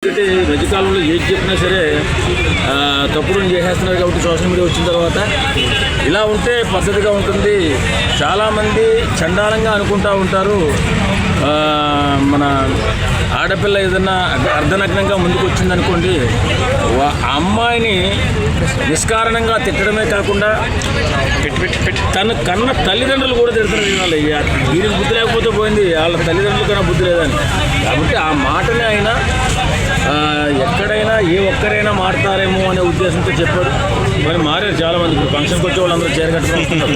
ఎందుకంటే మధ్యకాలంలో ఏది చెప్పినా సరే తప్పుడు చేసేస్తున్నారు కాబట్టి సోషల్ మీడియా వచ్చిన తర్వాత ఇలా ఉంటే పద్ధతిగా ఉంటుంది. చాలామంది చండాలంగా అనుకుంటూ ఉంటారు. మన ఆడపిల్ల ఏదన్నా అర్ధనగ్నంగా ముందుకు వచ్చిందనుకోండి, అమ్మాయిని నిష్కారణంగా తిట్టడమే కాకుండా తన కన్న తల్లిదండ్రులు కూడా తిడుతున్నారు. దీనికి బుద్ధి లేకపోతే పోయింది, వాళ్ళ తల్లిదండ్రులకన్నా బుద్ధి లేదని. కాబట్టి ఆ మాటని ఆయన ఎక్కడైనా ఏ ఒక్కరైనా మారుతారేమో అనే ఉద్దేశంతో చెప్పాడు. మరి మారారు చాలామంది. ఇప్పుడు ఫంక్షన్కి వచ్చే వాళ్ళందరూ చేరగట్టుకుంటున్నారు.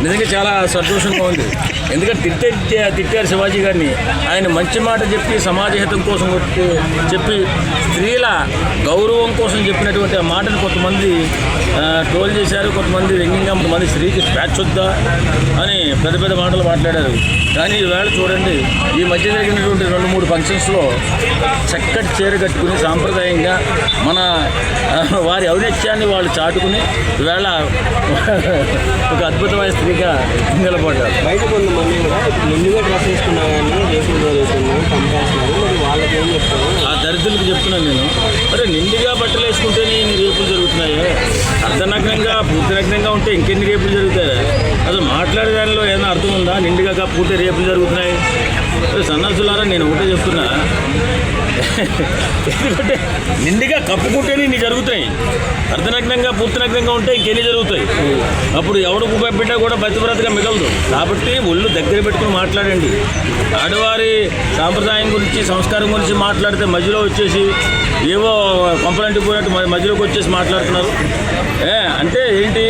నిజంగా చాలా సంతోషంగా ఉంది. ఎందుకంటే తిట్టారు శివాజీ గారిని. ఆయన మంచి మాట చెప్పి సమాజ హితం కోసం చెప్పి స్త్రీల గౌరవం కోసం చెప్పినటువంటి ఆ మాటను కొంతమంది ట్రోల్ చేశారు. కొంతమంది వ్యంగ్యంగా, కొంతమంది స్త్రీకి స్పాచ్ వద్దా అని పెద్ద పెద్ద మాటలు మాట్లాడారు. కానీ ఈవేళ చూడండి, ఈ మధ్య జరిగినటువంటి 2-3 ఫంక్షన్స్లో చక్కటి చీర కట్టుకుని సాంప్రదాయంగా మన వారి ఔన్నత్యాన్ని వాళ్ళు చాటుకుని ఈవేళ ఒక అద్భుతమైన స్త్రీగా నిలబడ్డారు. బయట కొంతమంది కూడా నిండుగా డ్రెస్ వేసుకున్నా కానీ రేపులు జరుగుతున్నాయి, చంపేస్తున్నారు. మరి వాళ్ళకి ఏం చెప్తారు? ఆ దరిద్రులకు చెప్తున్నాను నేను. అరే నిండుగా బట్టలు వేసుకుంటేనే ఇన్ని రేపులు జరుగుతున్నాయి. అర్ధనగ్నంగా పూర్తినగ్నంగా ఉంటే ఇంకెన్ని రేపులు జరుగుతాయి? అసలు మాట్లాడే దానిలో ఏదైనా అర్థం ఉందా? నిండుగా పూర్తి రేపులు జరుగుతున్నాయి. సన్నాసులారా, నేను ఒకటే చెప్తున్నా, ఎందుకంటే నిండుగా కప్పుకుంటేనే ఇన్ని జరుగుతాయి. అర్ధనగ్నంగా పూర్తినగ్నంగా ఉంటే ఇంకెన్ని జరుగుతాయి? అప్పుడు ఎవడు బిడ్డ కూడా బతిబ్రతగా మిగలదు. కాబట్టి ఒళ్ళు దగ్గర పెట్టుకుని మాట్లాడండి. ఆడవారి సాంప్రదాయం గురించి, సంస్కారం గురించి మాట్లాడితే మధ్యలో వచ్చేసి ఏవో కొంపలంటికి పోయినట్టు మధ్యలోకి వచ్చేసి మాట్లాడుతున్నారు. అంటే ఏంటి?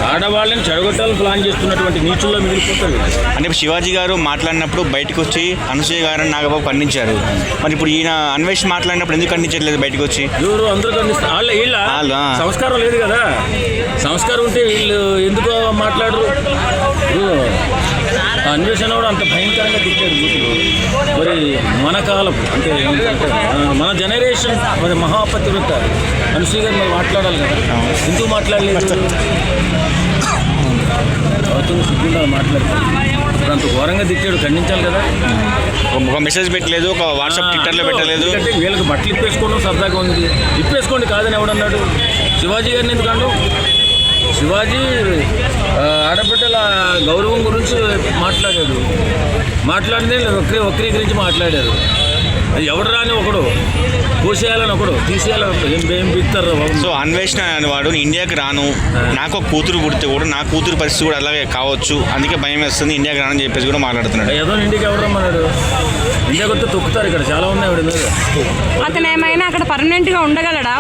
ఆడవాళ్ళని చెడగొట్టాలని ప్లాన్ చేస్తున్నటువంటి నీచుల్లో మిగిలిపోతారు. అంటే శివాజీ గారు మాట్లాడినప్పుడు బయటకు వచ్చి అనసూయ గారు నాగబాబు ఖండించారు. మరి ఇప్పుడు ఈయన అన్వేష్ మాట్లాడినప్పుడు ఎందుకు ఖండించట్లేదు బయటకు వచ్చి? ఎవరు అందరూ ఖండిస్తారు. వీళ్ళ సంస్కారం లేదు కదా. సంస్కారం ఉంటే వీళ్ళు ఎందుకు మాట్లాడరు? అన్వేషణ కూడా అంత భయంకరంగా తిట్టాడు బూతులు. మరి మన కాలం అంటే మన జనరేషన్ మరి మహాపతివ్రత అనసూయ గారు మరి మాట్లాడాలి కదా. ఎందుకు మాట్లాడలేదు? సిగ్గుండా మాట్లాడతారు. ఇప్పుడు అంత ఘోరంగా తిట్టాడు, ఖండించాలి కదా. ఒక మెసేజ్ పెట్టలేదు, ఒక వాట్సాప్ ట్విట్టర్లో పెట్టలేదు. అంటే వీళ్ళకి బట్టలు ఇప్పేసుకోవడం సరదాగా ఉంది. ఇప్పేసుకోండి కాదని ఎవడన్నాడు? శివాజీ గారిని ఎందుకండు? శివాజీ ఆడబిడ్డల గౌరవం గురించి మాట్లాడింది వక్రీకరించి మాట్లాడారు. ఎవడు రాని ఒకడు కోసేయాలని ఒకడు, తీసేయాలని ఒకడు, ఏం బిగుతారు. సో అన్వేషణ అనేవాడు ఇండియాకి రాను, నాకు ఒక కూతురు పుడితే కూడా నా కూతురు పరిస్థితి కూడా అలాగే కావచ్చు, అందుకే భయం వేస్తుంది, ఇండియాకి రానని చెప్పేసి కూడా మాట్లాడుతున్నాడు. ఏదో ఇండియాకి ఎవరు రమ్మన్నాడు? ఇండియాకి వస్తే తొక్కుతారు. ఇక్కడ చాలా ఉన్నాయి ఆవిడ మీద. అతను ఏమైనా అక్కడ పర్మనెంట్ గా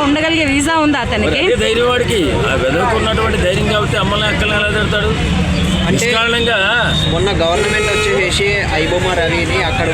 ఉండగలిగే వీసా ఉందా అతనికి? ధైర్యం వాడికి, ఆ వెదకున్నటువంటి ధైర్యం కాబట్టి అమ్మల్ని అక్కల్ని ఎలా తిడతాడు? అంటే మొన్న గవర్నమెంట్ వచ్చేసి ఐబొమ్మ రవిని అక్కడ